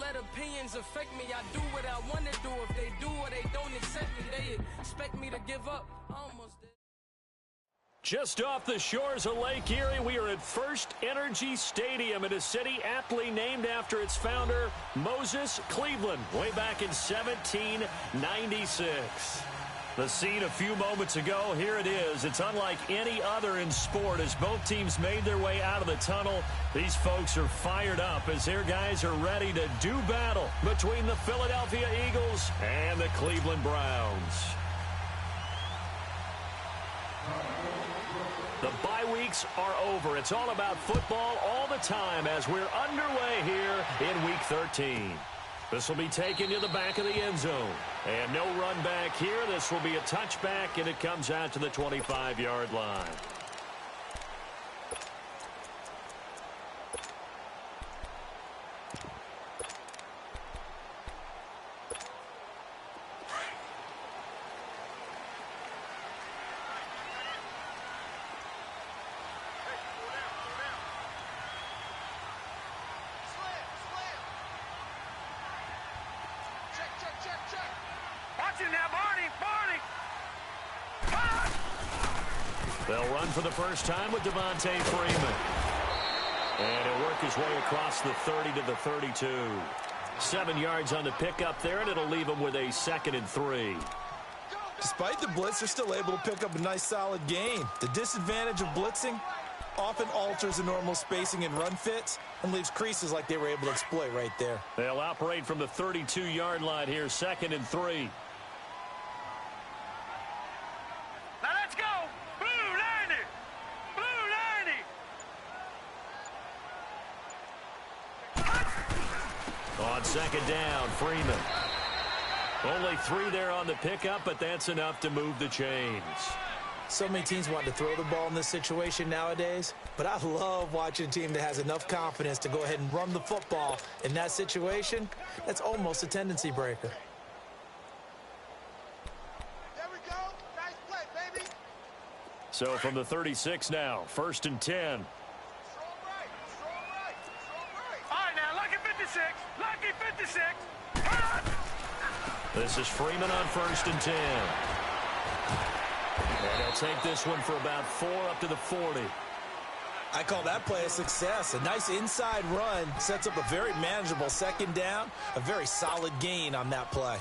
let opinions affect me. I do what I want to do. If they do or they don't accept me, they expect me to give up. I almost did. Just off the shores of Lake Erie, we are at First Energy Stadium in a city aptly named after its founder, Moses Cleveland, way back in 1796. The scene a few moments ago, here it is. It's unlike any other in sport as both teams made their way out of the tunnel. These folks are fired up as their guys are ready to do battle between the Philadelphia Eagles and the Cleveland Browns. The bye weeks are over. It's all about football all the time as we're underway here in Week 13. This will be taken to the back of the end zone. And no run back here. This will be a touchback, and it comes out to the 25-yard line. They'll run for the first time with Devontae Freeman. And he'll work his way across the 30 to the 32. 7 yards on the pickup there, and it'll leave him with a 2nd and 3. Despite the blitz, they're still able to pick up a nice solid gain. The disadvantage of blitzing often alters the normal spacing and run fits and leaves creases like they were able to exploit right there. They'll operate from the 32-yard line here, 2nd and 3. On 2nd down, Freeman. Only 3 there on the pickup, but that's enough to move the chains. So many teams want to throw the ball in this situation nowadays, but I love watching a team that has enough confidence to go ahead and run the football in that situation. That's almost a tendency breaker. There we go. Nice play, baby. So from the 36 now, 1st and 10. This is Freeman on 1st and 10. And he'll take this one for about 4 up to the 40. I call that play a success. A nice inside run sets up a very manageable 2nd down. A very solid gain on that play.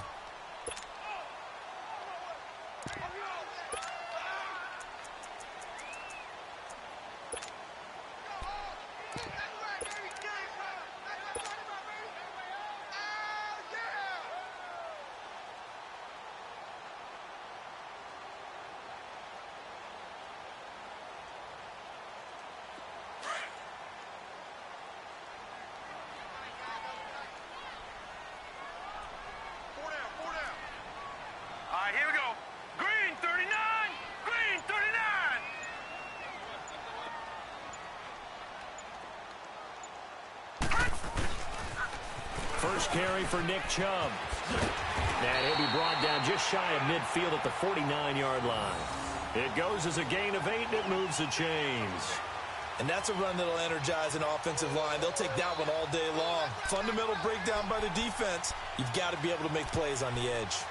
Here we go. Green 39. Green 39. First carry for Nick Chubb. And he'll be brought down just shy of midfield at the 49-yard line. It goes as a gain of 8, and it moves the chains. And that's a run that'll energize an offensive line. They'll take that one all day long. Fundamental breakdown by the defense. You've got to be able to make plays on the edge.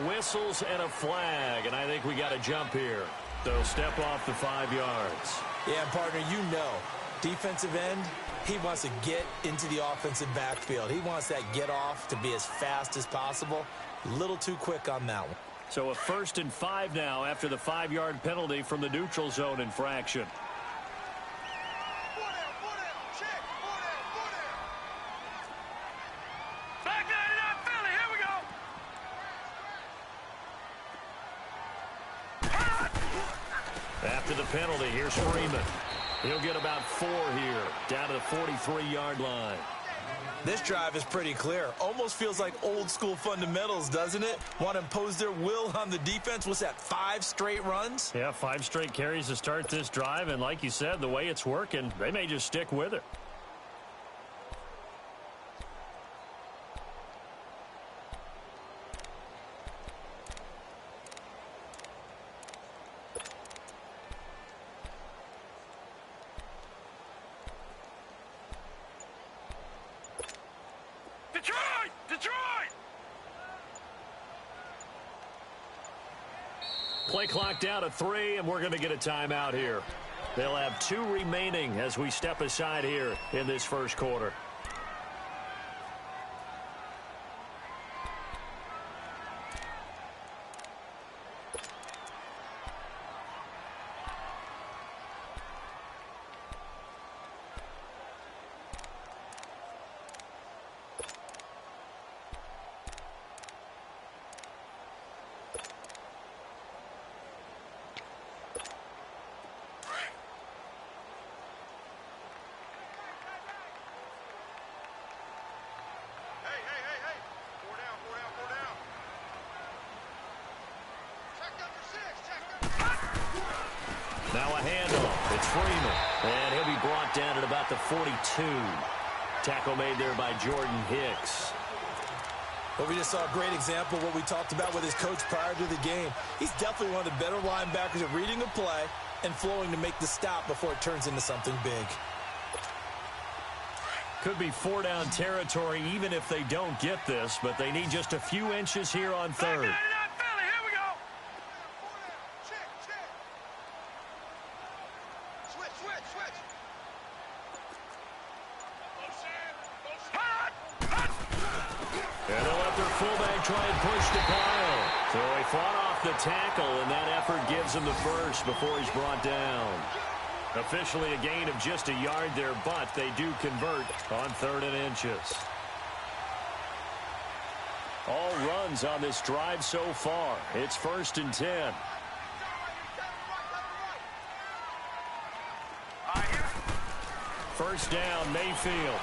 Whistles and a flag, and I think we got a jump here. They'll step off the 5 yards. Yeah, partner, you know, defensive end, he wants to get into the offensive backfield. He wants that get off to be as fast as possible. A little too quick on that one. So a 1st and 5 now after the 5-yard penalty from the neutral zone infraction. After the penalty, here's Freeman. He'll get about 4 here, down to the 43-yard line. This drive is pretty clear. Almost feels like old-school fundamentals, doesn't it? Want to impose their will on the defense. What's that, 5 straight runs? Yeah, 5 straight carries to start this drive, and like you said, the way it's working, they may just stick with it. Play clock down to 3, and we're going to get a timeout here. They'll have 2 remaining as we step aside here in this first quarter. Now a handoff. It's Freeman. And he'll be brought down at about the 42. Tackle made there by Jordan Hicks. Well, we just saw a great example of what we talked about with his coach prior to the game. He's definitely one of the better linebackers at reading a play and flowing to make the stop before it turns into something big. Could be 4-down territory even if they don't get this, but they need just a few inches here on third. And they'll let their fullback try and push the pile. So he fought off the tackle, and that effort gives him the first before he's brought down. Officially a gain of just a yard there, but they do convert on 3rd and inches. All runs on this drive so far. It's 1st and 10. First down, Mayfield.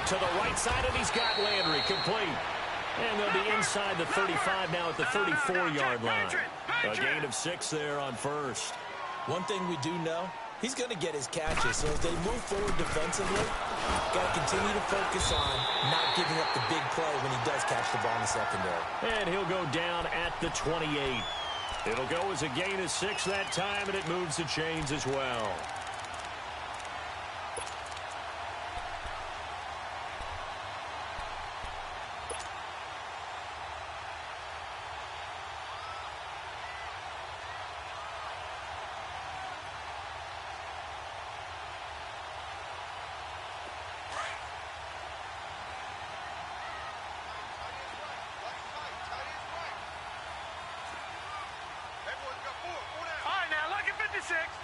To the right side, and he's got Landry complete. And they'll be inside the 35 now at the 34-yard line. A gain of 6 there on first. One thing we do know, he's going to get his catches. So as they move forward defensively, got to continue to focus on not giving up the big play when he does catch the ball in the secondary. And he'll go down at the 28. It'll go as a gain of 6 that time, and it moves the chains as well.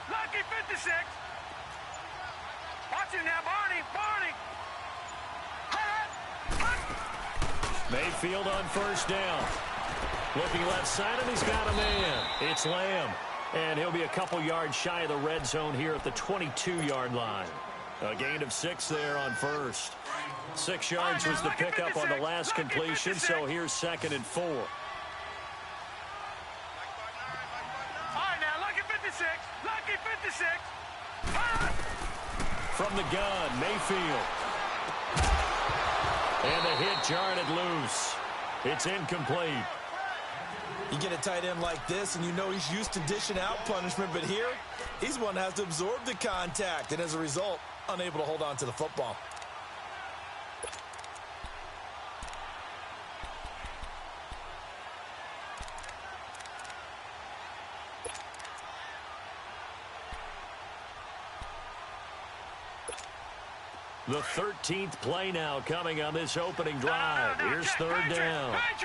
Lucky 56. Watch it now, Barney. Mayfield on first down. Looking left side, and he's got a man. It's Lamb. And he'll be a couple yards shy of the red zone here at the 22-yard line. A gain of 6 there on first. 6 yards was the pickup on the last completion, so here's 2nd and 4. Lucky 56. From the gun, Mayfield. And the hit jarred it loose. It's incomplete. You get a tight end like this, and you know he's used to dishing out punishment, but here, he's one that has to absorb the contact, and as a result, unable to hold on to the football. The 13th play now coming on this opening drive. Here's 3rd down. All right,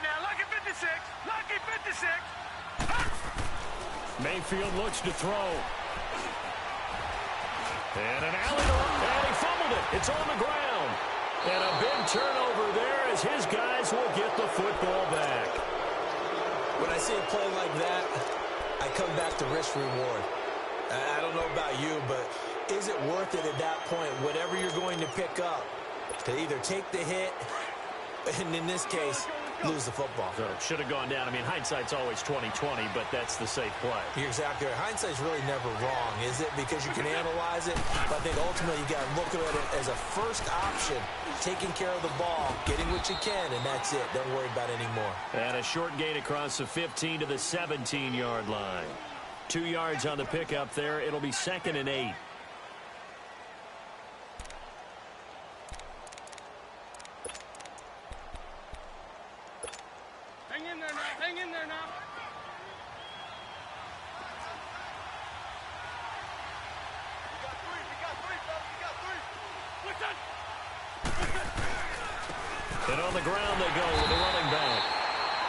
now, lucky 56. Lucky 56. Mayfield looks to throw. And an alley-oop, and he fumbled it. It's on the ground. And a big turnover there as his guys will get the football back. When I see a play like that, I come back to risk-reward. I don't know about you, but is it worth it at that point, whatever you're going to pick up, to either take the hit, and in this case, lose the football? So it should have gone down. I mean, hindsight's always 20/20, but that's the safe play. You're exactly right. Hindsight's really never wrong, is it? Because you can analyze it, but I think ultimately you got to look at it as a first option, taking care of the ball, getting what you can, and that's it. Don't worry about it anymore. And a short gain across the 15 to the 17-yard line. 2 yards on the pickup there. It'll be 2nd and 8. And on the ground they go with the running back.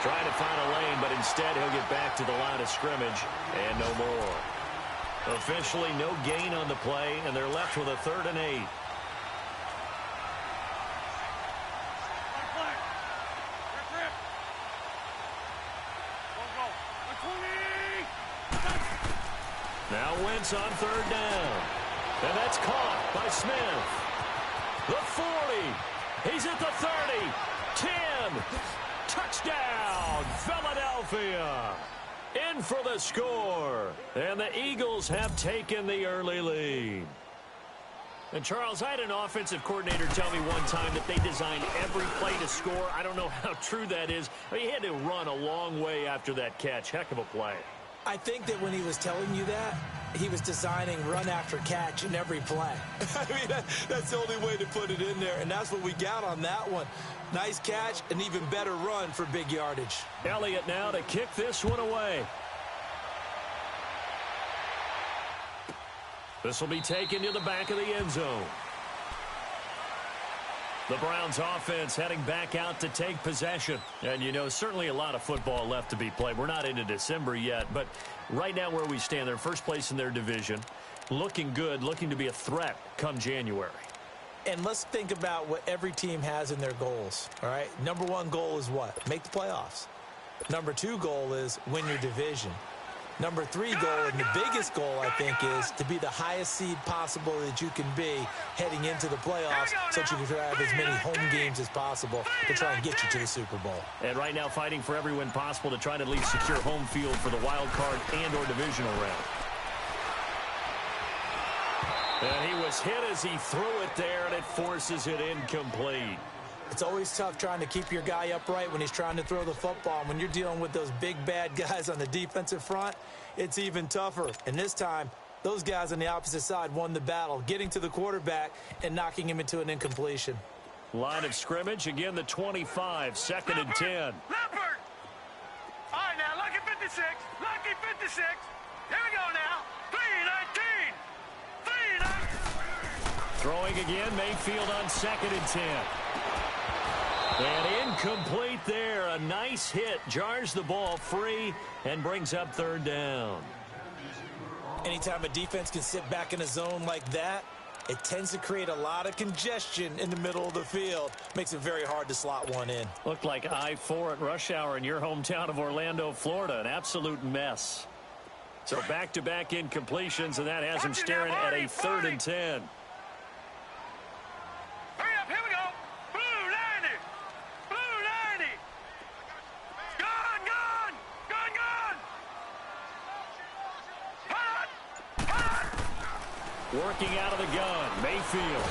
Trying to find a lane, but instead he'll get back to the line of scrimmage and no more. Officially no gain on the play, and they're left with a 3rd and 8. Now Wentz on 3rd down. And that's caught by Smith. The 40. He's at the 30. 10. Touchdown, Philadelphia. In for the score. And the Eagles have taken the early lead. And, Charles, I had an offensive coordinator tell me one time that they designed every play to score. I don't know how true that is. He had to run a long way after that catch. Heck of a play. I think that when he was telling you that, he was designing run after catch in every play. I mean, that's the only way to put it in there, and that's what we got on that one. Nice catch, an even better run for big yardage. Elliott now to kick this one away. This will be taken to the back of the end zone. The Browns offense heading back out to take possession. And, you know, certainly a lot of football left to be played. We're not into December yet, but right now where we stand, they're first place in their division. Looking good, looking to be a threat come January. And let's think about what every team has in their goals, all right? Number 1 goal is what? Make the playoffs. Number 2 goal is win your division. Number 3 goal, and the biggest goal, I think, is to be the highest seed possible that you can be heading into the playoffs so that you can have as many home games as possible to try and get you to the Super Bowl. And right now fighting for every win possible to try to at least secure home field for the wild card and or divisional round. And he was hit as he threw it there, and it forces it incomplete. It's always tough trying to keep your guy upright when he's trying to throw the football. When you're dealing with those big, bad guys on the defensive front, it's even tougher. And this time, those guys on the opposite side won the battle, getting to the quarterback and knocking him into an incompletion. Line of scrimmage, again the 25, 2nd and 10. Leopard! All right, now, lucky 56. Lucky 56. Here we go now. 3-19. 3-19. Throwing again, Mayfield on 2nd and 10. And incomplete there. A nice hit. Jars the ball free and brings up 3rd down. Anytime a defense can sit back in a zone like that, it tends to create a lot of congestion in the middle of the field. Makes it very hard to slot one in. Looked like I-4 at rush hour in your hometown of Orlando, Florida. An absolute mess. So back-to-back incompletions, and that has him staring at a 3rd and 10. Working out of the gun, Mayfield.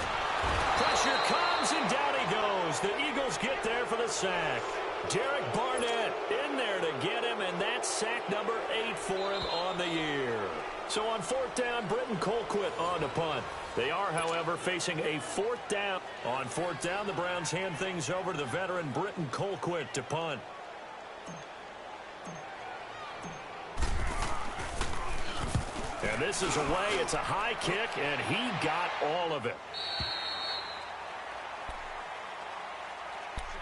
Pressure comes, and down he goes. The Eagles get there for the sack. Derek Barnett in there to get him, and that's sack number 8 for him on the year. So on 4th down, Britton Colquitt on to punt. They are, however, facing a 4th down. On 4th down, the Browns hand things over to the veteran Britton Colquitt to punt. And this is away. It's a high kick, and he got all of it.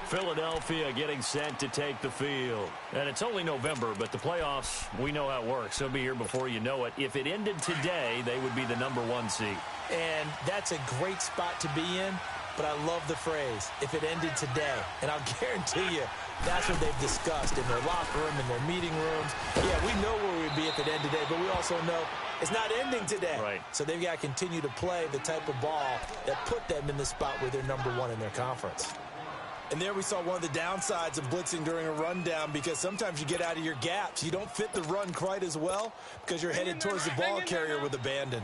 Philadelphia getting set to take the field. And it's only November, but the playoffs, we know how it works. They'll be here before you know it. If it ended today, they would be the number 1 seed. And that's a great spot to be in, but I love the phrase, if it ended today. And I'll guarantee you, that's what they've discussed in their locker room, in their meeting rooms. Yeah, we know where we'd be if it ended today, but we also know it's not ending today. Right. So they've got to continue to play the type of ball that put them in the spot where they're number 1 in their conference. And there we saw one of the downsides of blitzing during a rundown, because sometimes you get out of your gaps. You don't fit the run quite as well because you're headed towards the ball carrier with abandon.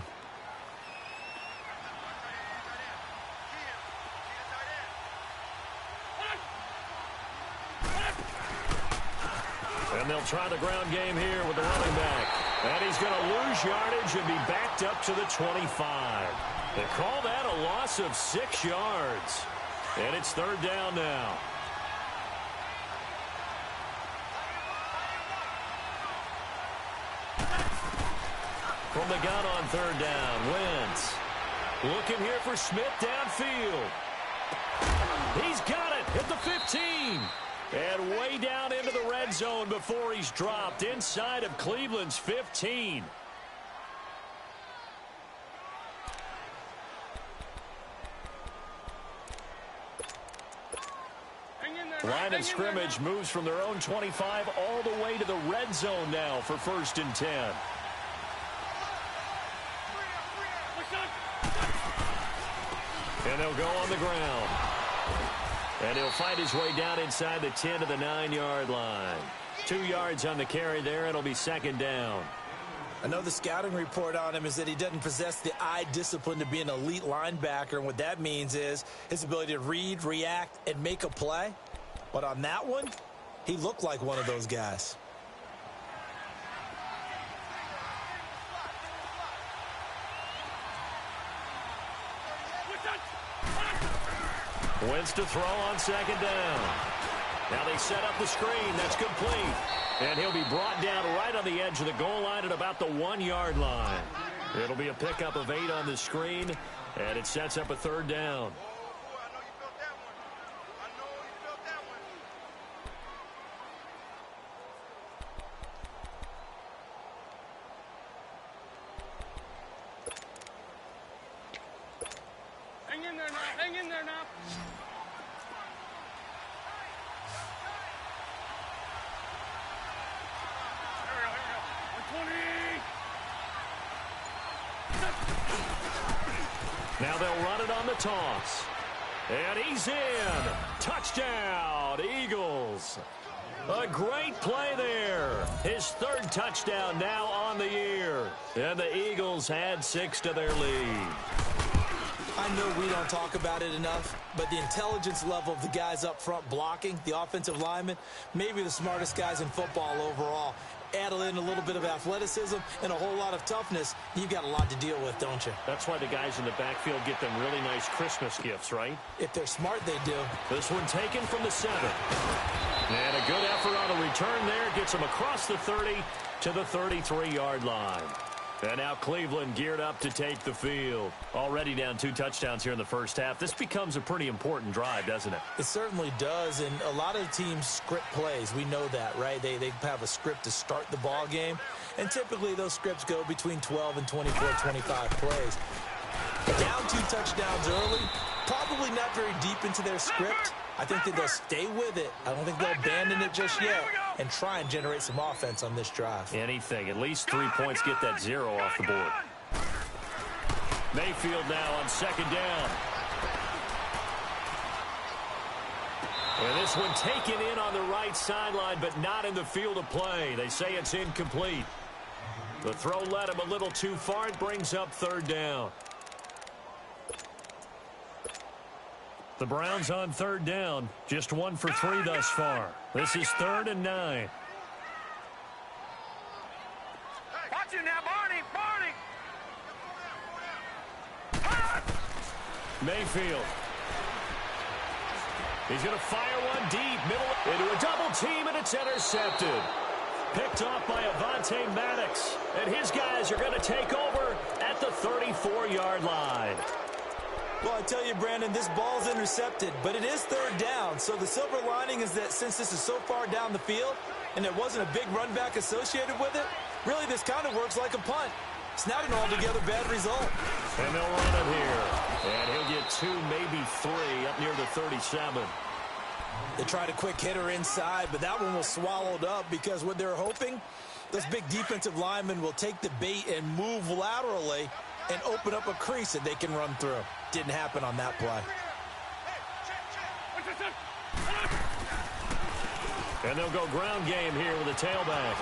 And they'll try the ground game here with the running back. And he's going to lose yardage and be backed up to the 25. They call that a loss of 6 yards. And it's 3rd down now. From the gun on 3rd down, Wentz. Looking here for Smith downfield. He's got it. hit the 15. And way down into the red zone before he's dropped inside of Cleveland's 15. Line of scrimmage moves from their own 25 all the way to the red zone now for 1st and 10. And they'll go on the ground. And he'll fight his way down inside the 10 to the 9-yard line. 2 yards on the carry there. It'll be 2nd down. I know the scouting report on him is that he doesn't possess the eye discipline to be an elite linebacker. And what that means is his ability to read, react, and make a play. But on that one, he looked like one of those guys. Wentz to throw on 2nd down. Now they set up the screen. That's complete. And he'll be brought down right on the edge of the goal line at about the 1-yard line. It'll be a pickup of 8 on the screen, and it sets up a 3rd down. Hang in there now. Hang in there now. Now they'll run it on the toss. And he's in. Touchdown, Eagles. A great play there. His 3rd touchdown now on the year. And the Eagles add 6 to their lead. I know we don't talk about it enough, but the intelligence level of the guys up front blocking, the offensive linemen, maybe the smartest guys in football overall. Add in a little bit of athleticism and a whole lot of toughness, you've got a lot to deal with, don't you? That's why the guys in the backfield get them really nice Christmas gifts, right? If they're smart, they do. This one taken from the 7. And a good effort on a return there. Gets him across the 30 to the 33-yard line. And now Cleveland geared up to take the field. Already down 2 touchdowns here in the first half. This becomes a pretty important drive, doesn't it? It certainly does, and a lot of teams script plays. We know that, right? They have a script to start the ball game, and typically those scripts go between 12 and 24, 25 plays. Down 2 touchdowns early, probably not very deep into their script. I think that they'll stay with it. I don't think they'll abandon it just yet and try and generate some offense on this drive. Anything. At least 3 points, get that 0 off the board. Mayfield now on 2nd down. And this one taken in on the right sideline, but not in the field of play. They say it's incomplete. The throw led him a little too far. It brings up 3rd down. The Browns on 3rd down. Just 1 for 3 thus far. This is 3rd and 9. Watch it now, Barney. Mayfield. He's going to fire one deep. Middle into a double team, and it's intercepted. Picked off by Avonte Maddox. And his guys are going to take over at the 34-yard line. Well, I tell you, Brandon, this ball's intercepted, but it is 3rd down. So the silver lining is that since this is so far down the field and there wasn't a big run back associated with it, really this kind of works like a punt. It's not an altogether bad result. And they'll run it here. And he'll get 2, maybe 3 up near the 37. They tried a quick hitter inside, but that one was swallowed up because what they're hoping, those big defensive linemen will take the bait and move laterally and open up a crease that they can run through. Didn't happen on that play. And they'll go ground game here with a tailback.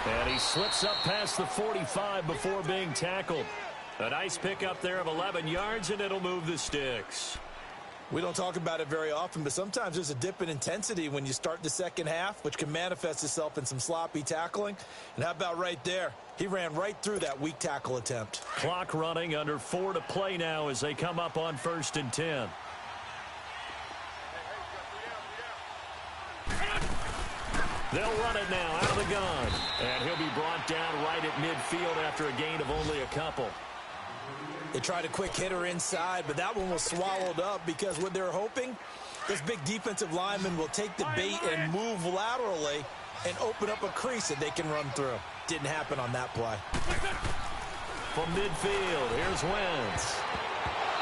And he slips up past the 45 before being tackled. A nice pickup there of 11 yards, and it'll move the sticks. We don't talk about it very often, but sometimes there's a dip in intensity when you start the second half, which can manifest itself in some sloppy tackling. And how about right there? He ran right through that weak tackle attempt. Clock running, under 4 to play now as they come up on 1st and 10. They'll run it now out of the gun. And he'll be brought down right at midfield after a gain of only a couple. They tried a quick hitter inside, but that one was swallowed up because what they're hoping, this big defensive lineman will take the bait and move laterally and open up a crease that they can run through. Didn't happen on that play. From midfield, here's Wentz.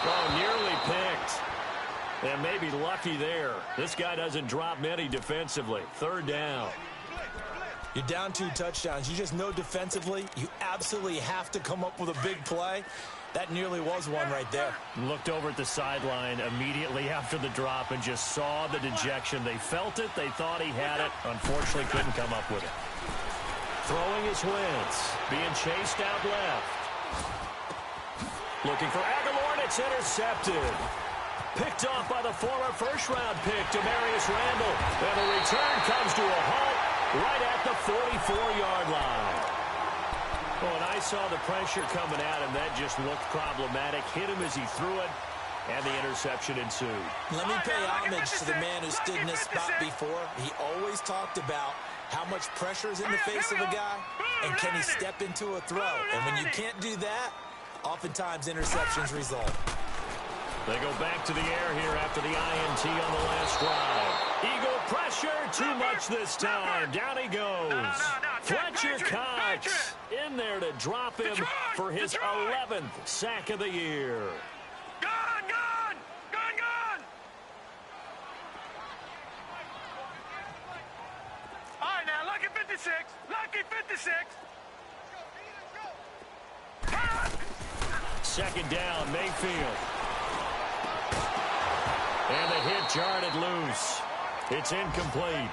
Oh, nearly picked. And maybe lucky there. This guy doesn't drop many defensively. Third down. You're down 2 touchdowns. You just know defensively you absolutely have to come up with a big play. That nearly was one right there. Looked over at the sideline immediately after the drop and just saw the dejection. They felt it. They thought he had it. Unfortunately, couldn't come up with it. Throwing his Wentz. Being chased out left. Looking for Aguilar, and it's intercepted. Picked off by the former first-round pick, Demarius Randall. And the return comes to a halt right at the 44-yard line. Oh, and I saw the pressure coming at him. That just looked problematic. Hit him as he threw it, and the interception ensued. Let me pay homage to the man who stood in this spot before. He always talked about how much pressure is in the face of a guy, and can he step into a throw. And when you can't do that, oftentimes interceptions result. They go back to the air here after the INT on the last drive. Eagle pressure, too much this time. Down he goes. Fletcher Cox in there to drop him for his 11th sack of the year. Gone, gone, gone, gone. All right, now, lucky 56, lucky 56. Second down, Mayfield. And the hit jarred it loose. It's incomplete.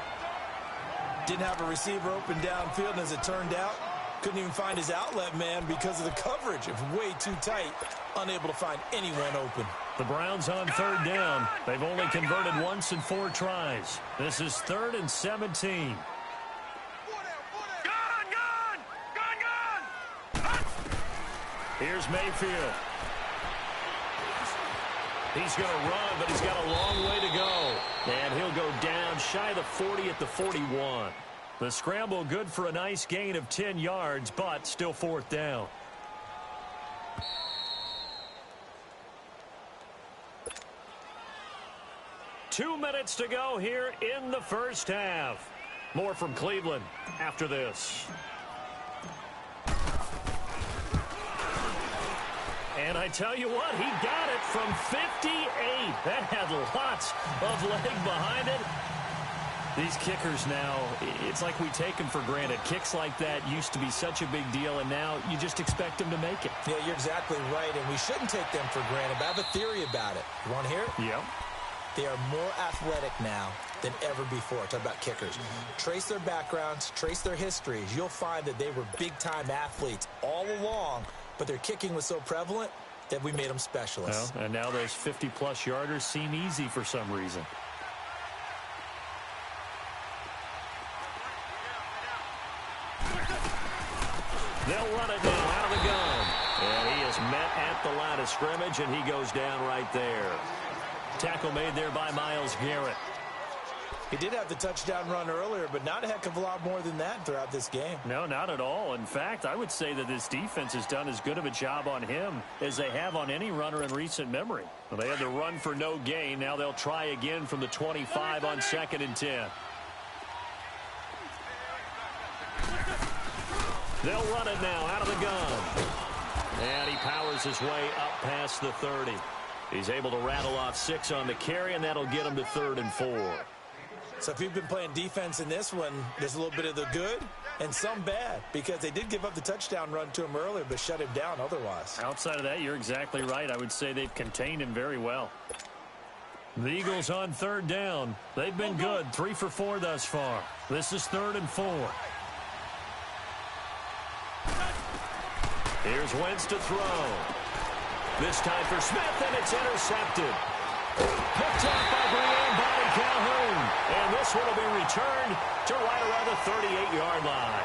Didn't have a receiver open downfield, and as it turned out, couldn't even find his outlet man because of the coverage. It was way too tight, unable to find anyone open. The Browns on third down. They've only converted once in 4 tries. This is 3rd and 17. Here's Mayfield. He's going to run, but he's got a long way to go. And he'll go down shy of the 40 at the 41. The scramble good for a nice gain of 10 yards, but still 4th down. Two minutes to go here in the first half. More from Cleveland after this. And I tell you what, he got it from 58. That had lots of leg behind it. These kickers now, it's like we take them for granted. Kicks like that used to be such a big deal, and now you just expect them to make it. Yeah, you're exactly right, and we shouldn't take them for granted. But I have a theory about it. You want to hear it? Yeah. They are more athletic now than ever before. Talk about kickers. Trace their backgrounds, trace their histories. You'll find that they were big-time athletes all along, but their kicking was so prevalent that we made them specialists. Well, and now those 50-plus yarders seem easy for some reason. They'll run it now out of the gun. And he is met at the line of scrimmage, and he goes down right there. Tackle made there by Myles Garrett. He did have the touchdown run earlier, but not a heck of a lot more than that throughout this game. No, not at all. In fact, I would say that this defense has done as good of a job on him as they have on any runner in recent memory. Well, they had the run for no gain. Now they'll try again from the 25 on 2nd and 10. They'll run it now out of the gun. And he powers his way up past the 30. He's able to rattle off 6 on the carry, and that'll get him to 3rd and 4. So if you've been playing defense in this one, there's a little bit of the good and some bad, because they did give up the touchdown run to him earlier, but shut him down otherwise. Outside of that, you're exactly right. I would say they've contained him very well. The Eagles on 3rd down. They've been good, 3 for 4 thus far. This is 3rd and 4. Here's Wentz to throw. This time for Smith, and it's intercepted. Picked off by Brian Bobby Calhoun. And this one will be returned to right around the 38-yard line.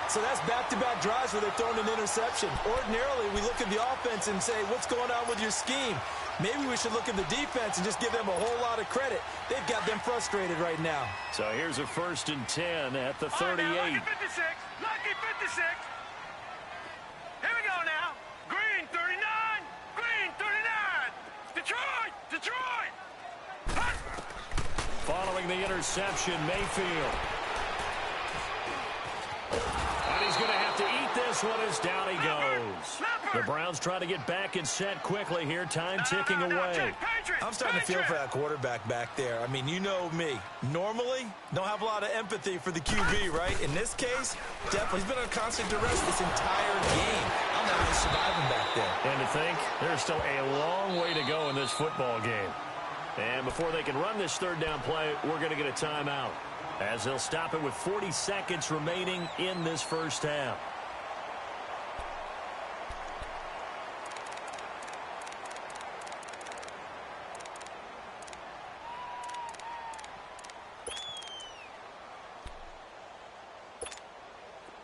So that's back-to-back drives where they're throwing an interception. Ordinarily, we look at the offense and say, what's going on with your scheme? Maybe we should look at the defense and just give them a whole lot of credit. They've got them frustrated right now. So here's a 1st and 10 at the 38. Lucky 56. Lucky 56. Here we go now. Green 39. the interception, Mayfield. And he's going to have to eat this one as down he goes. The Browns try to get back and set quickly here. Time ticking away. I'm starting to feel for that quarterback back there. I mean, you know me. Normally, don't have a lot of empathy for the QB, right? In this case, definitely. He's been under constant duress this entire game. I don't know how he's surviving back there. And to think, there's still a long way to go in this football game. And before they can run this third down play, we're going to get a timeout, as they'll stop it with 40 seconds remaining in this first half.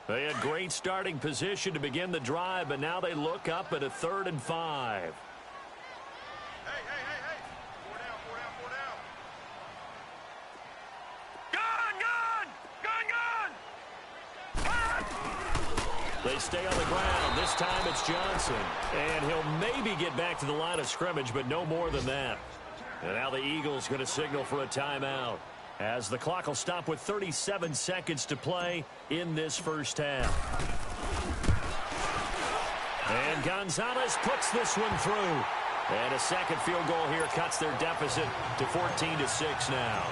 They had great starting position to begin the drive, but now they look up at a 3rd and 5. Hey. 4 down. Gun! They stay on the ground. This time it's Johnson. And he'll maybe get back to the line of scrimmage, but no more than that. And now the Eagles going to signal for a timeout, as the clock will stop with 37 seconds to play in this first half. And Gonzalez puts this one through. And a second field goal here cuts their deficit to 14-6 now.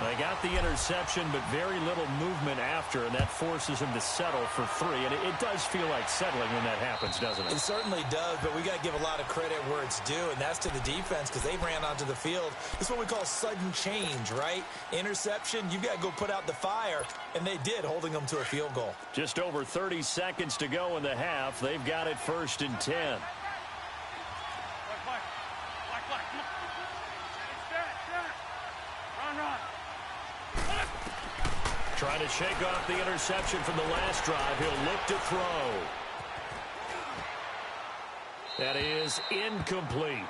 They got the interception, but very little movement after, and that forces him to settle for 3. And it does feel like settling when that happens, doesn't it? It certainly does, but we got to give a lot of credit where it's due, and that's to the defense, because they ran onto the field. This is what we call sudden change, right? Interception, you got to go put out the fire, and they did, holding them to a field goal. Just over 30 seconds to go in the half. They've got it 1st and 10. Run. Trying to shake off the interception from the last drive. He'll look to throw. That is incomplete.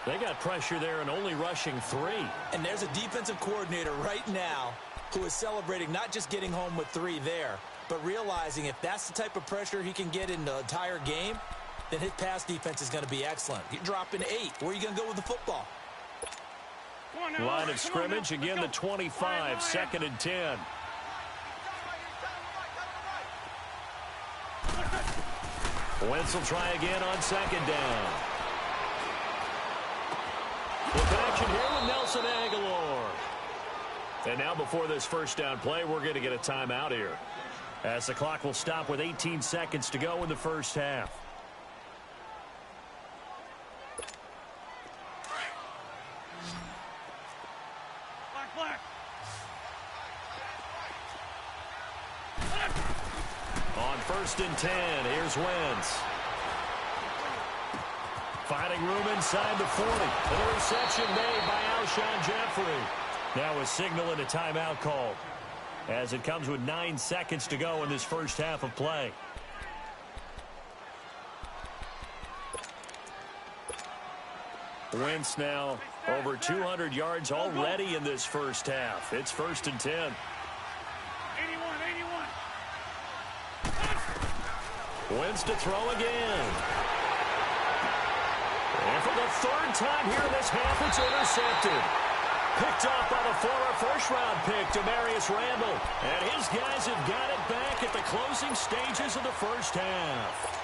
They got pressure there and only rushing 3. And there's a defensive coordinator right now who is celebrating not just getting home with 3 there, but realizing if that's the type of pressure he can get in the entire game, then his pass defense is going to be excellent. You're dropping 8. Where are you going to go with the football? Line of scrimmage, again the 25, 2nd and 10. Wentz will try again on 2nd down. The connection here with Nelson Aguilar. And now before this first down play, we're going to get a timeout here, as the clock will stop with 18 seconds to go in the first half. Black. On 1st and 10, here's Wentz. Finding room inside the 40. An reception made by Alshon Jeffrey. Now a signal and a timeout call, as it comes with 9 seconds to go in this first half of play. Wentz now over 200 yards already in this first half. It's 1st and 10. 81. Wentz to throw again. And for the 3rd time here in this half, it's intercepted. Picked off by the former first-round pick, Demarius Randall. And his guys have got it back at the closing stages of the first half.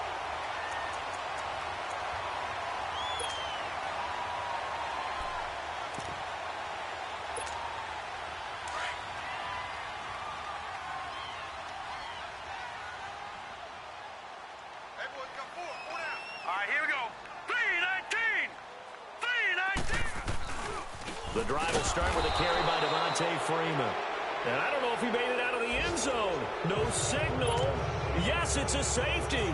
All right, here we go. 3-19. The drive will start with a carry by Devontae Freeman. And I don't know if he made it out of the end zone. No signal. Yes, it's a safety.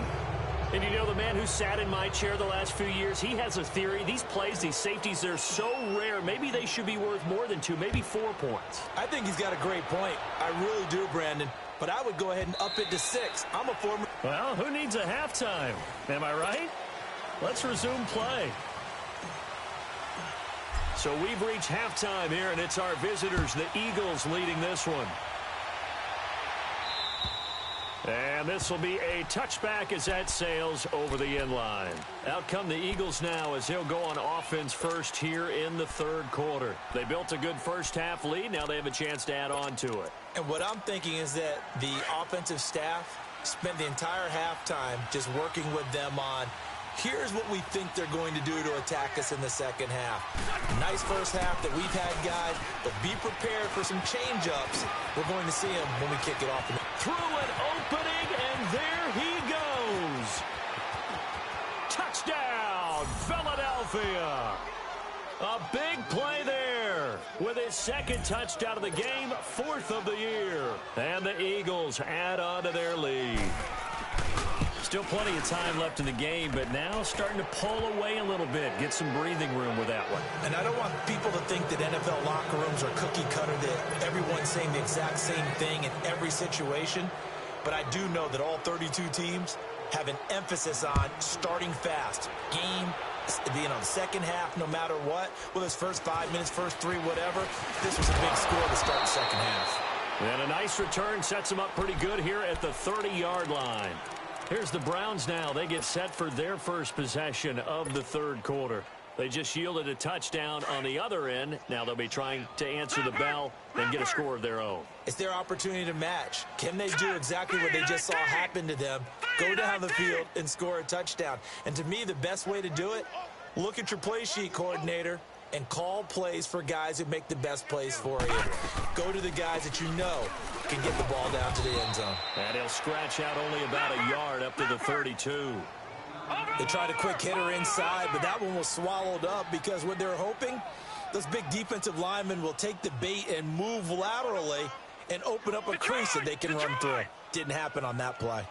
And you know, the man who sat in my chair the last few years, he has a theory. These plays, these safeties, they're so rare. Maybe they should be worth more than 2, maybe 4 points. I think he's got a great point. I really do, Brandon. But I would go ahead and up it to 6. I'm a former... Well, who needs a halftime? Am I right? Let's resume play. So we've reached halftime here, and it's our visitors, the Eagles, leading this one. And this will be a touchback as that sails over the end line. Out come the Eagles now as he'll go on offense first here in the third quarter. They built a good first half lead. Now they have a chance to add on to it. And what I'm thinking is that the offensive staff spent the entire halftime just working with them on, here's what we think they're going to do to attack us in the second half. Nice first half that we've had, guys, but be prepared for some change-ups. We're going to see them when we kick it off. Through an opening, and there he goes. Touchdown, Philadelphia. A big play there with his second touchdown of the game, fourth of the year. And the Eagles add on to their lead. Still plenty of time left in the game, but now starting to pull away a little bit. Get some breathing room with that one. And I don't want people to think that NFL locker rooms are cookie cutter, that everyone's saying the exact same thing in every situation. But I do know that all 32 teams have an emphasis on starting fast. Game, second half, no matter what. Whether it's first 5 minutes, first 3, whatever. This was a big score to start the second half. And a nice return sets them up pretty good here at the 30-yard line. Here's the Browns now. They get set for their first possession of the third quarter. They just yielded a touchdown on the other end. Now they'll be trying to answer the bell and get a score of their own. It's their opportunity to match. Can they do exactly what they just saw happen to them? Go down the field and score a touchdown. And to me, the best way to do it, look at your play sheet, coordinator, and call plays for guys who make the best plays for you. Go to the guys that you know can get the ball down to the end zone. And he'll scratch out only about a yard up to the 32. They tried a quick hitter inside, but that one was swallowed up because what they're hoping, those big defensive linemen will take the bait and move laterally and open up a crease that they can run through. Didn't happen on that play.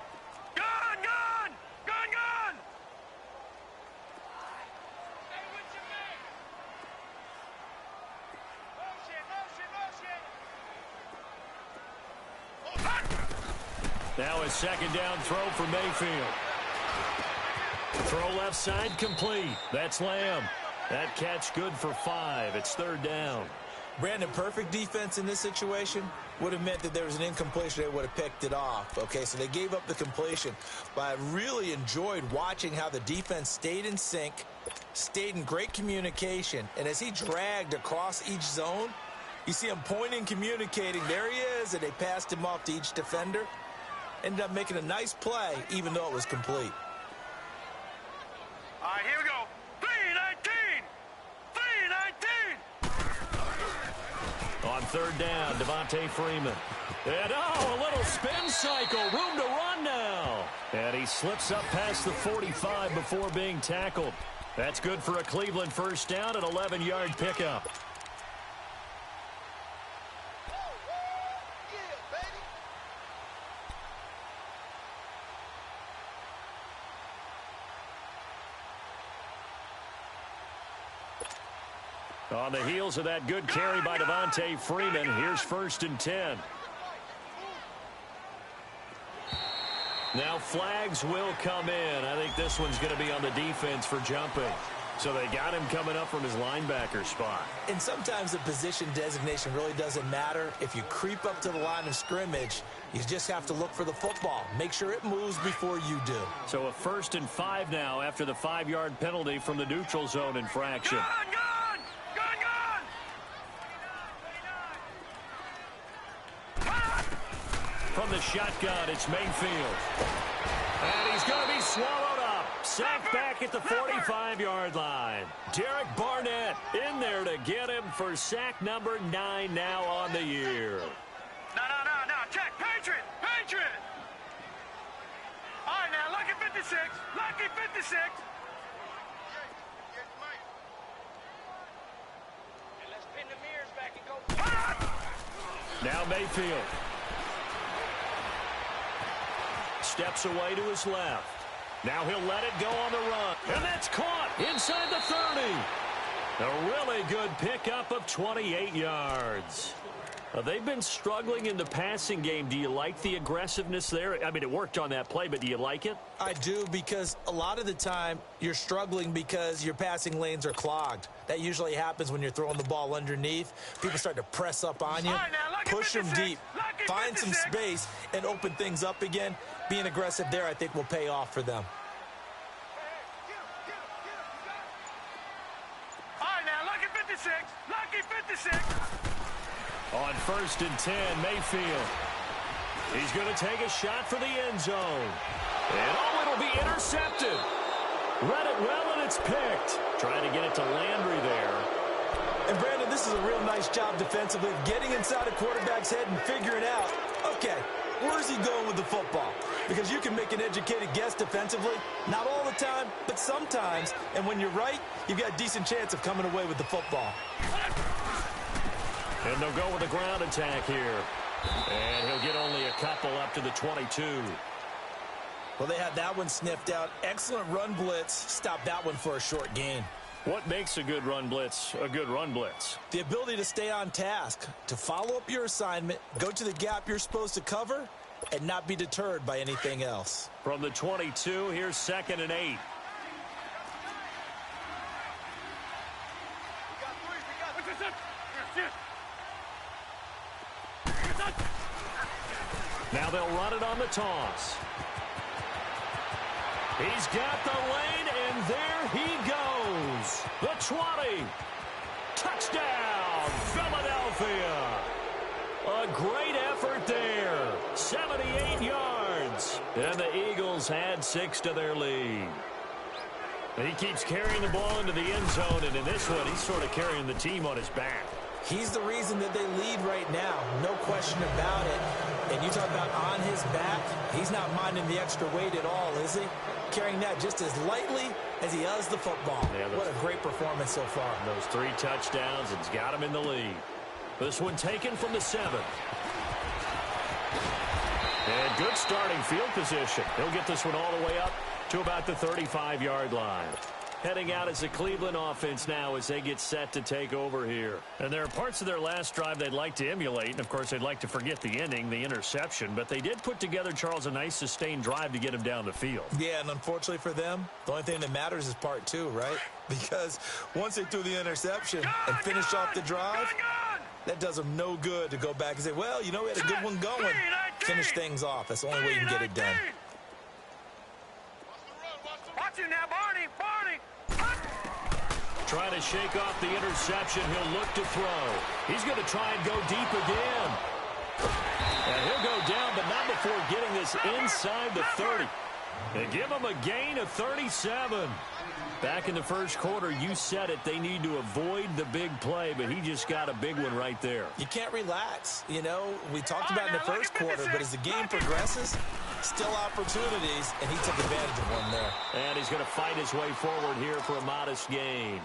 Now a second down throw for Mayfield. Throw left side complete. That's Lamb. That catch good for 5. It's third down. Brandon, perfect defense in this situation would have meant that there was an incompletion. They would have picked it off. Okay, so they gave up the completion. But I really enjoyed watching how the defense stayed in sync, stayed in great communication. And as he dragged across each zone, you see him pointing, communicating. There he is, and they passed him off to each defender. Ended up making a nice play, even though it was complete. All right, here we go. 3-19. 3-19. On third down, Devontae Freeman. And, a little spin cycle. Room to run now. And he slips up past the 45 before being tackled. That's good for a Cleveland first down, an 11-yard pickup. On the heels of that good carry by Devontae Freeman, here's first and 10. Now flags will come in. I think this one's going to be on the defense for jumping. So they got him coming up from his linebacker spot. And sometimes the position designation really doesn't matter. If you creep up to the line of scrimmage, you just have to look for the football. Make sure it moves before you do. So a first and 5 now after the 5-yard penalty from the neutral zone infraction. From the shotgun, it's Mayfield. And he's going to be swallowed up. Sacked back at the 45-yard line. Derek Barnett in there to get him for sack number 9 now on the year. No. Check. Patriot. All right, now, lucky 56. Lucky 56. Let's pin the mirrors back and go. Now Mayfield. Steps away to his left. Now he'll let it go on the run. And that's caught inside the 30. A really good pickup of 28 yards. They've been struggling in the passing game. Do you like the aggressiveness there? I mean, it worked on that play, but do you like it? I do, because a lot of the time you're struggling because your passing lanes are clogged. That usually happens when you're throwing the ball underneath. People start to press up on you. Push them deep. find some space, and open things up again. Being aggressive there, I think, will pay off for them. All right, now, lucky 56. Lucky 56. On 1st and 10, Mayfield. He's going to take a shot for the end zone. And it'll be intercepted. Read it well, and it's picked. Trying to get it to Landry there. And, Brandon, this is a real nice job defensively of getting inside a quarterback's head and figuring out, okay, where's he going with the football? Because you can make an educated guess defensively. Not all the time, but sometimes. And when you're right, you've got a decent chance of coming away with the football. And they'll go with a ground attack here. And he'll get only a couple up to the 22. Well, they had that one sniffed out. Excellent run blitz. Stopped that one for a short gain. What makes a good run blitz a good run blitz? The ability to stay on task, to follow up your assignment, go to the gap you're supposed to cover, and not be deterred by anything else. From the 22, here's 2nd and 8. Now they'll run it on the toss. He's got the lane, and there he goes. The 20. Touchdown, Philadelphia. A great effort there. 78 yards. And the Eagles add 6 to their lead. He keeps carrying the ball into the end zone, and in this one, he's sort of carrying the team on his back. He's the reason that they lead right now. No question about it. And you talk about on his back, he's not minding the extra weight at all, is he? Carrying that just as lightly as he does the football. Yeah, what a great performance so far. Those 3 touchdowns, it's got him in the lead. This one taken from the 7. And good starting field position. He'll get this one all the way up to about the 35-yard line. Heading out as the Cleveland offense now as they get set to take over here. And there are parts of their last drive they'd like to emulate. And, of course, they'd like to forget the ending, the interception. But they did put together, Charles, a nice sustained drive to get him down the field. Yeah, and unfortunately for them, the only thing that matters is part 2, right? Because once they threw the interception and finished off the drive, that does them no good to go back and say, well, you know, we had a good one going. Finish things off. That's the only way you can get it done. Watch it now, Barney. Trying to shake off the interception. He'll look to throw. He's going to try and go deep again. And he'll go down, but not before getting this inside the 30. They give him a gain of 37. Back in the first quarter, you said it, they need to avoid the big play, but he just got a big one right there. You can't relax. You know, we talked about in the first quarter, but as the game progresses, still opportunities, and he took advantage of one there. And he's going to fight his way forward here for a modest gain.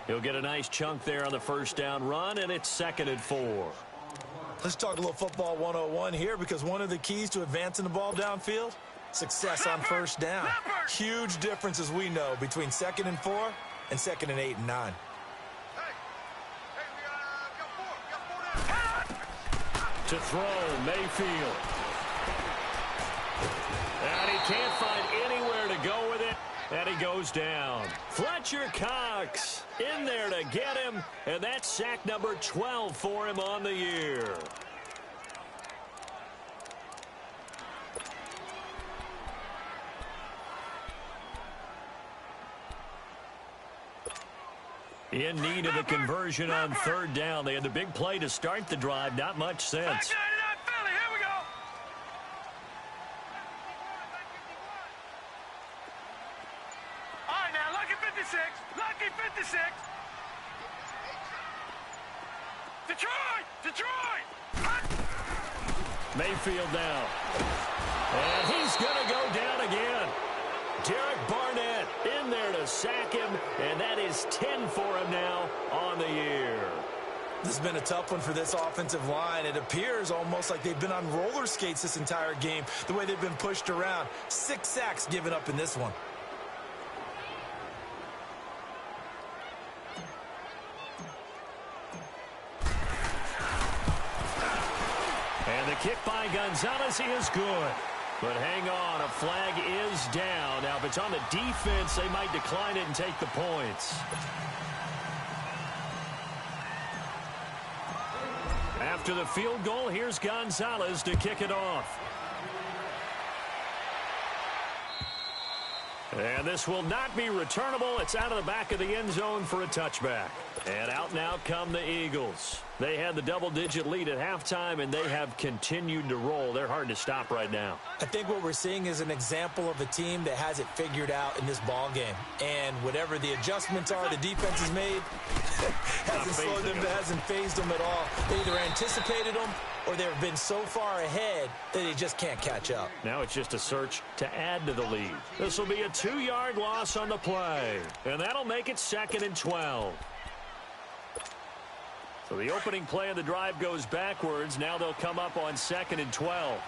He'll get a nice chunk there on the first down run, and it's 2nd and 4. Let's talk a little football 101 here, because one of the keys to advancing the ball downfield, success on first down. Huge difference, as we know, between 2nd and 4 and 2nd and 8 and 9. To throw, Mayfield. And he can't find anywhere to go with it. And he goes down. Fletcher Cox in there to get him. And that's sack number 12 for him on the year. In need of a conversion on 3rd down. They had the big play to start the drive. Not much sense. Lucky 56. Detroit! Mayfield now. And he's going to go down again. Derek Barnett in there to sack him, and that is 10 for him now on the year. This has been a tough one for this offensive line. It appears almost like they've been on roller skates this entire game, the way they've been pushed around. 6 sacks given up in this one. And the kick by Gonzalez is good. But hang on, a flag is down. Now, if it's on the defense, they might decline it and take the points. After the field goal, here's Gonzalez to kick it off. And this will not be returnable. It's out of the back of the end zone for a touchback. And out now come the Eagles. They had the double-digit lead at halftime, and they have continued to roll. They're hard to stop right now. I think what we're seeing is an example of a team that has it figured out in this ball game. And whatever the adjustments are the defense has made, hasn't phased them at all. They either anticipated them or they've been so far ahead that they just can't catch up. Now it's just a search to add to the lead. This will be a 2-yard loss on the play, and that'll make it 2nd and 12. So the opening play of the drive goes backwards. Now they'll come up on 2nd and 12.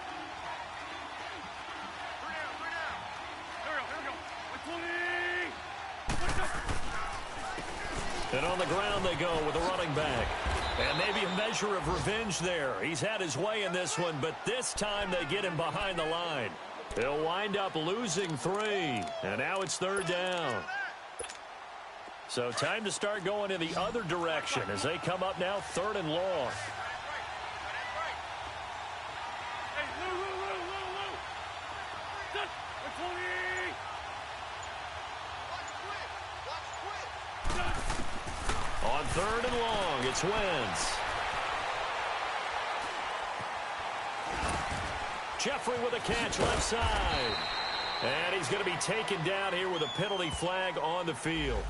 And on the ground they go with a running back. And maybe a measure of revenge there. He's had his way in this one, but this time they get him behind the line. He'll wind up losing 3. And now it's 3rd down. So time to start going in the other direction as they come up now 3rd and long. On 3rd and long, it's Wentz. Jeffrey with a catch left side. And he's going to be taken down here with a penalty flag on the field.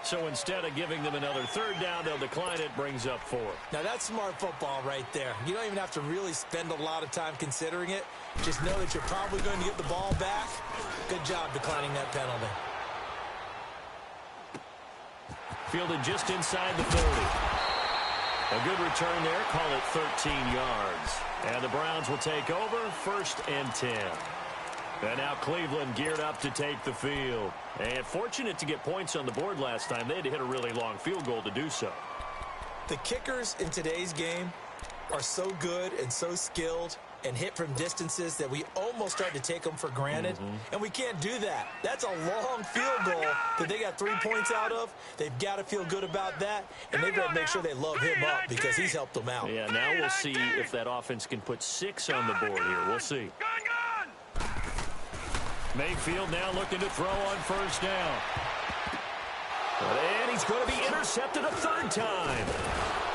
So instead of giving them another 3rd down, they'll decline it, brings up 4. Now that's smart football right there. You don't even have to really spend a lot of time considering it. Just know that you're probably going to get the ball back. Good job declining that penalty. Fielded just inside the 30. A good return there, call it 13 yards. And the Browns will take over, 1st and 10. And now Cleveland geared up to take the field. And fortunate to get points on the board last time. They had to hit a really long field goal to do so. The kickers in today's game are so good and so skilled and hit from distances that we almost start to take them for granted. And we can't do that. That's a long field goal that they got 3 points out of. They've got to feel good about that, and they've got to make sure they love him up because he's helped them out. Yeah, now we'll see if that offense can put 6 on the board here. We'll see. Mayfield now looking to throw on 1st down. And he's going to be intercepted a 3rd time.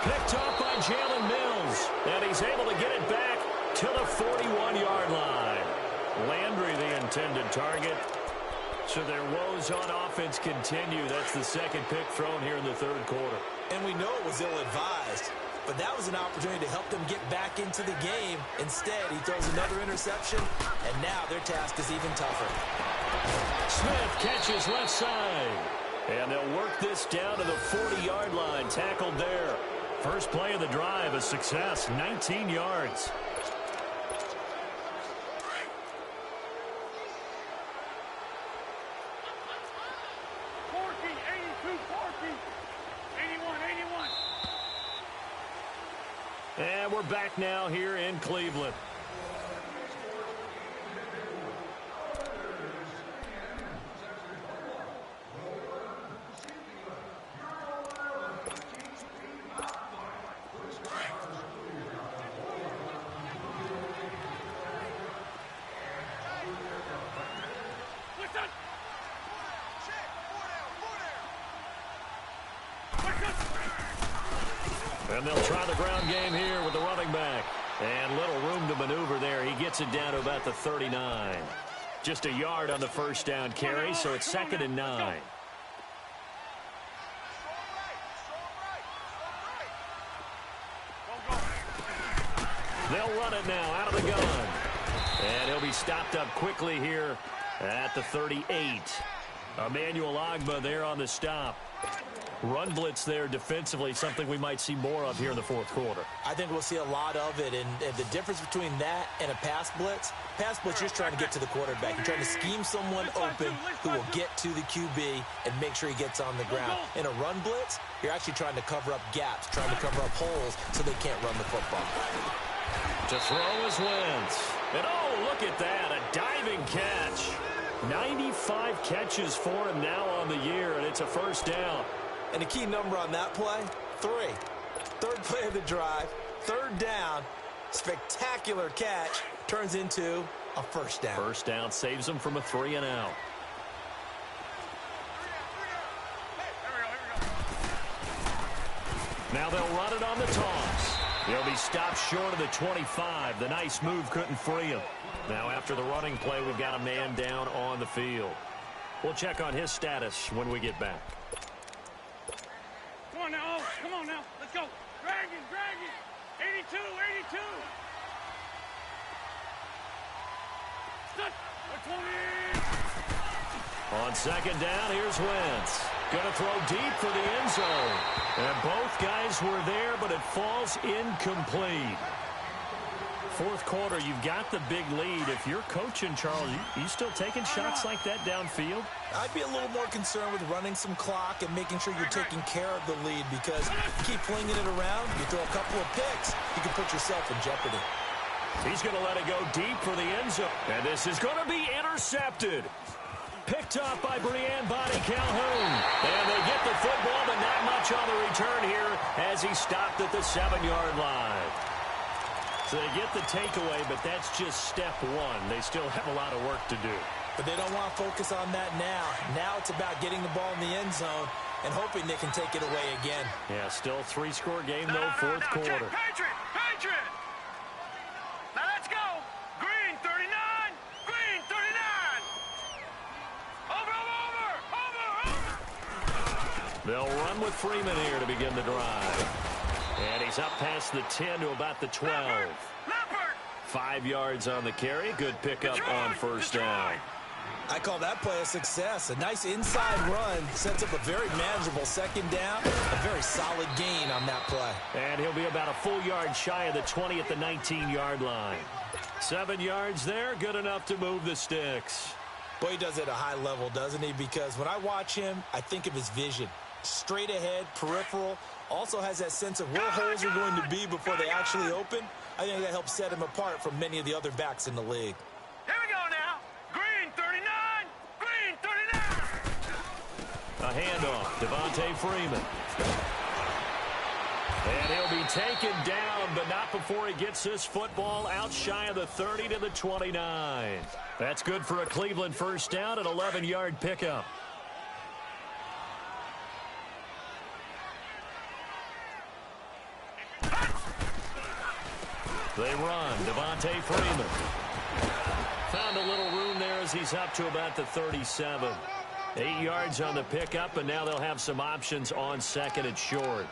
Picked off by Jalen Mills. And he's able to get it back to the 41-yard line. Landry, the intended target. So their woes on offense continue. That's the 2nd pick thrown here in the 3rd quarter. And we know it was ill-advised. But that was an opportunity to help them get back into the game. Instead, he throws another interception, and now their task is even tougher. Smith catches left side. And they'll work this down to the 40-yard line. Tackled there. First play of the drive, a success, 19 yards. And we're back now here in Cleveland. And they'll try the ground game here with the running back. And little room to maneuver there. He gets it down to about the 39. Just a yard on the 1st down carry, so it's 2nd and 9. They'll run it now out of the gun. And he'll be stopped up quickly here at the 38. Emmanuel Ogbah there on the stop. Run blitz there defensively, something we might see more of here in the 4th quarter. I think we'll see a lot of it, and the difference between that and a pass blitz, you're just trying to get to the quarterback. You're trying to scheme someone open who will get to the QB and make sure he gets on the ground. In a run blitz, you're actually trying to cover up gaps, trying to cover up holes so they can't run the football. To throw is Wentz. And oh, look at that, a diving catch. 95 catches for him now on the year, and it's a 1st down. And the key number on that play, 3. 3rd play of the drive, third down. Spectacular catch turns into a first down. First down saves them from a 3-and-out. Now they'll run it on the toss. He'll be stopped short of the 25. The nice move couldn't free him. Now after the running play, we've got a man down on the field. We'll check on his status when we get back. Come on now, come on now. Let's go. Drag it, drag it. 82, 82. Stop. 20. On second down, here's Wentz. Going to throw deep for the end zone. And both guys were there, but it falls incomplete. Fourth quarter, you've got the big lead. If you're coaching, Charles, you still taking shots like that downfield? I'd be a little more concerned with running some clock and making sure you're taking care of the lead, because you keep flinging it around, you throw a couple of picks, you can put yourself in jeopardy. He's going to let it go deep for the end zone. And this is going to be intercepted. Picked up by Brian Body Calhoun. And they get the football, but not much on the return here as he stopped at the 7-yard line. So they get the takeaway, but that's just step one. They still have a lot of work to do. But they don't want to focus on that now. Now it's about getting the ball in the end zone and hoping they can take it away again. Yeah, still 3-score game, though, fourth quarter. Patriot! Patriot! Now let's go! Green 39! Green 39! Over! They'll run with Freeman here to begin the drive. And he's up past the 10 to about the 12. Leopard! 5 yards on the carry. Good pickup on first down. I call that play a success. A nice inside run sets up a very manageable second down. A very solid gain on that play. And he'll be about a full yard shy of the 20 at the 19-yard line. 7 yards there, good enough to move the sticks. Boy, he does it at a high level, doesn't he? Because when I watch him, I think of his vision. Straight ahead, peripheral. Also has that sense of where holes are going to be before they actually open. I think that helps set him apart from many of the other backs in the league. Here we go now. Green 39. Green 39. A handoff. Devontae Freeman. And he'll be taken down, but not before he gets this football out shy of the 30 to the 29. That's good for a Cleveland first down, an 11-yard pickup. They run. Devontae Freeman. Found a little room there as he's up to about the 37. 8 yards on the pickup, and now they'll have some options on second and short.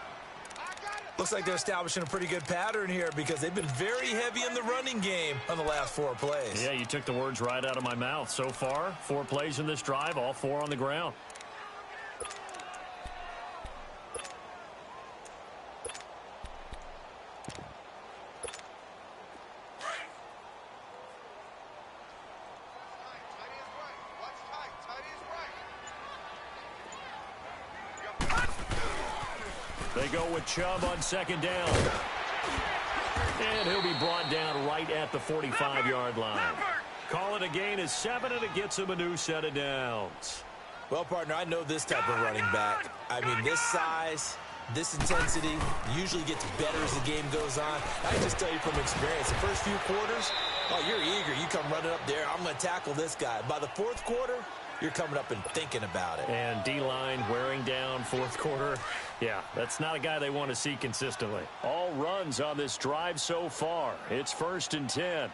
Looks like they're establishing a pretty good pattern here because they've been very heavy in the running game on the last 4 plays. Yeah, you took the words right out of my mouth. So far, 4 plays in this drive, all 4 on the ground. They go with Chubb on second down. And he'll be brought down right at the 45-yard line. Call it a gain of 7, and it gets him a new set of downs. Well, partner, I know this type of running back. I mean, this size, this intensity usually gets better as the game goes on. I can just tell you from experience, the first few quarters, oh, you're eager. You come running up there, I'm going to tackle this guy. By the fourth quarter, you're coming up and thinking about it. And D-line wearing down fourth quarter. Yeah, that's not a guy they want to see consistently. All runs on this drive so far. It's 1st and 10.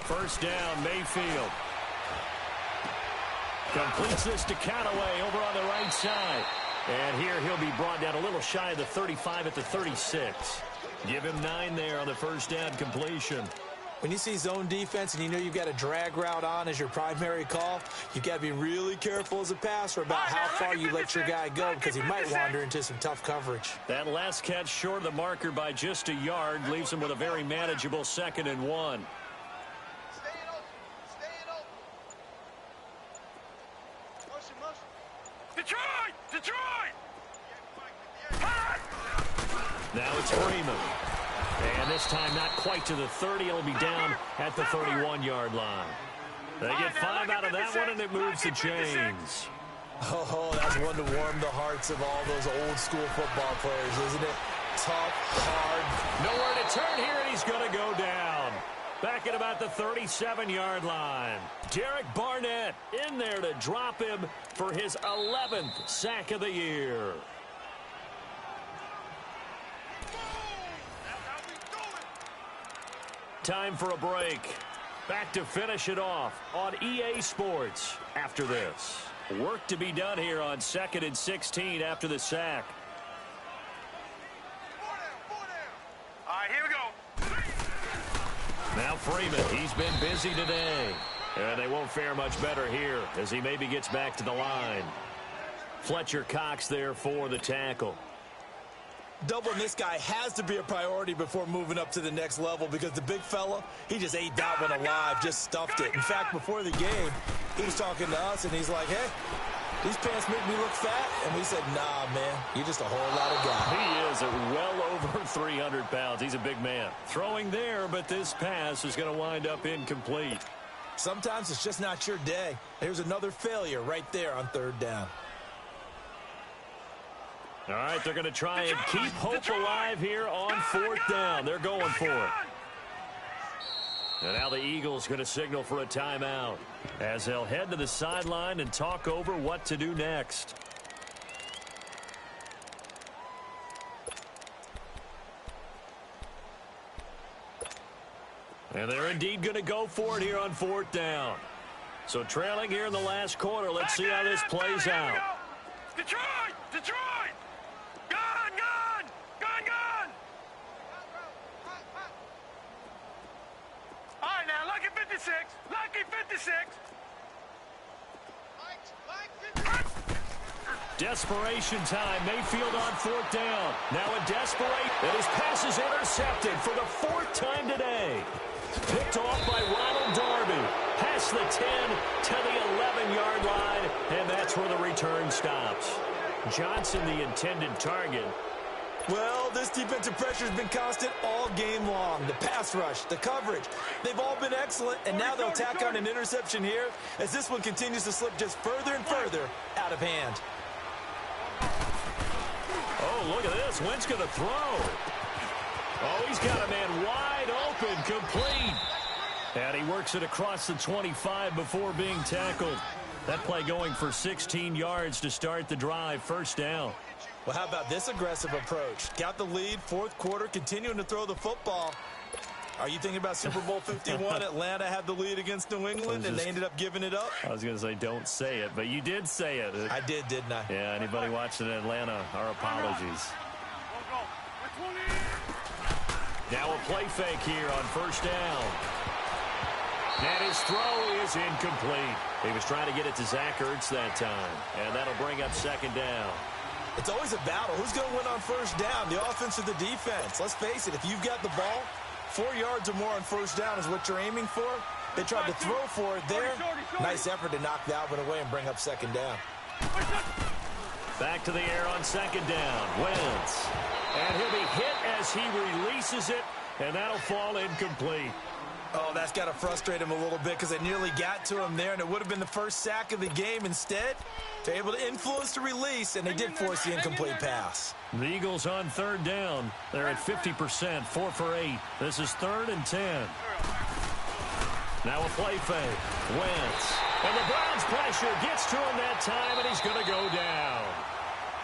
First down, Mayfield. Completes this to Callaway over on the right side. And here he'll be brought down a little shy of the 35 at the 36. Give him 9 there on the first down completion. When you see zone defense and you know you've got a drag route on as your primary call, you've got to be really careful as a passer about how far you let your guy go because he might wander into some tough coverage. That last catch short of the marker by just a yard leaves him with a very manageable 2nd and 1. Stay in open. Stay in open. Motion. Detroit! Detroit! Now it's Freeman. And this time not quite to the 30. It'll be down at the 31-yard line. They get 5 out of that one, and it moves the chains. Oh, that's one to warm the hearts of all those old school football players, isn't it? tough, hard. Nowhere to turn here, and he's going to go down. Back at about the 37-yard line. Derek Barnett in there to drop him for his 11th sack of the year. Time for a break. Back to finish it off on EA Sports after this. Work to be done here on 2nd and 16 after the sack. All right, here we go. Now Freeman, he's been busy today. And they won't fare much better here as he maybe gets back to the line. Fletcher Cox there for the tackle. Doubling this guy has to be a priority before moving up to the next level because the big fella, he just ate that one alive, just stuffed it. In fact, before the game, he was talking to us, and he's like, hey, these pants make me look fat. And we said, nah, man, you're just a whole lot of guy. He is at well over 300 pounds. He's a big man. Throwing there, but this pass is going to wind up incomplete. Sometimes it's just not your day. There's another failure right there on 3rd down. All right, they're going to try and keep hope alive here on 4th down. They're going for it. And now the Eagles going to signal for a timeout as they'll head to the sideline and talk over what to do next. And they're indeed going to go for it here on 4th down. So trailing here in the last quarter, let's see how this plays out. Detroit! Detroit! Gone! Gone! Gone! Gone! All right, now, lucky 56. Lucky 56. Desperation time. Mayfield on 4th down. Now a desperate. And his pass is intercepted for the 4th time today. Picked off by Ronald Darby. Past the 10 to the 11-yard line. And that's where the return stops. Johnson, the intended target. Well, this defensive pressure has been constant all game long. The pass rush, the coverage, they've all been excellent, and now they'll tack on an interception here as this one continues to slip just further and further out of hand. Oh, look at this. Wentz going to throw. Oh, he's got a man wide open, complete. And he works it across the 25 before being tackled. That play going for 16 yards to start the drive. 1st down. Well, how about this aggressive approach? Got the lead, 4th quarter, continuing to throw the football. Are you thinking about Super Bowl 51? Atlanta had the lead against New England, and they ended up giving it up? I was going to say, don't say it, but you did say it. I did, didn't I? Yeah, anybody watching Atlanta, our apologies. Now a play fake here on 1st down. And his throw is incomplete. He was trying to get it to Zach Ertz that time, and that'll bring up 2nd down. It's always a battle. Who's going to win on 1st down, the offense or the defense? Let's face it, if you've got the ball, 4 yards or more on 1st down is what you're aiming for. They tried to throw for it there. Nice effort to knock that one away and bring up 2nd down. Back to the air on 2nd down. Wentz. And he'll be hit as he releases it, and that'll fall incomplete. Oh, that's got to frustrate him a little bit because they nearly got to him there, and it would have been the first sack of the game. Instead, they're able to influence the release, and they did force the incomplete pass. The Eagles on 3rd down. They're at 50%, 4 for 8. This is 3rd and 10. Now a play fake. Wentz. And the Browns pressure gets to him that time, and he's going to go down.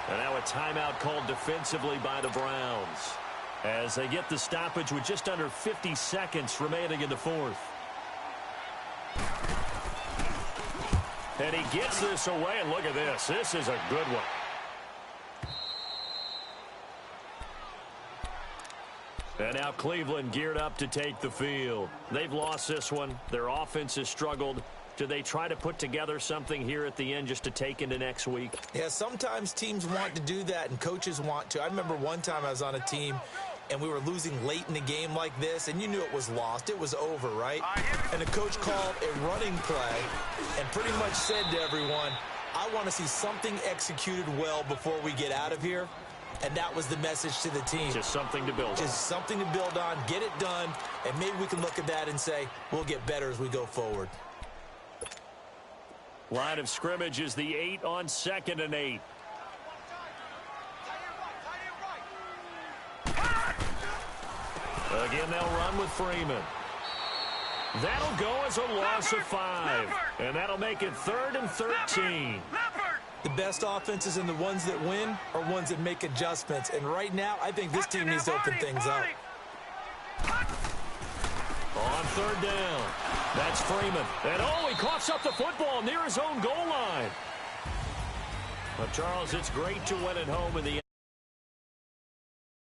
And now a timeout called defensively by the Browns as they get the stoppage with just under 50 seconds remaining in the 4th. And he gets this away, and look at this. This is a good one. And now Cleveland geared up to take the field. They've lost this one. Their offense has struggled. Do they try to put together something here at the end just to take into next week? Yeah, sometimes teams want to do that and coaches want to. I remember one time I was on a team and we were losing late in the game like this, and you knew it was lost. It was over, right? And the coach called a running play and pretty much said to everyone, I want to see something executed well before we get out of here. And that was the message to the team. Just something to build on. Just something to build on, get it done, and maybe we can look at that and say, we'll get better as we go forward. Line of scrimmage is the 8 on 2nd and 8. Again, they'll run with Freeman. That'll go as a loss of 5. And that'll make it 3rd and 13. The best offenses and the ones that win are ones that make adjustments. And right now, I think this team needs to open things up. On 3rd down, that's Freeman. And he coughs up the football near his own goal line. But Charles, it's great to win at home in the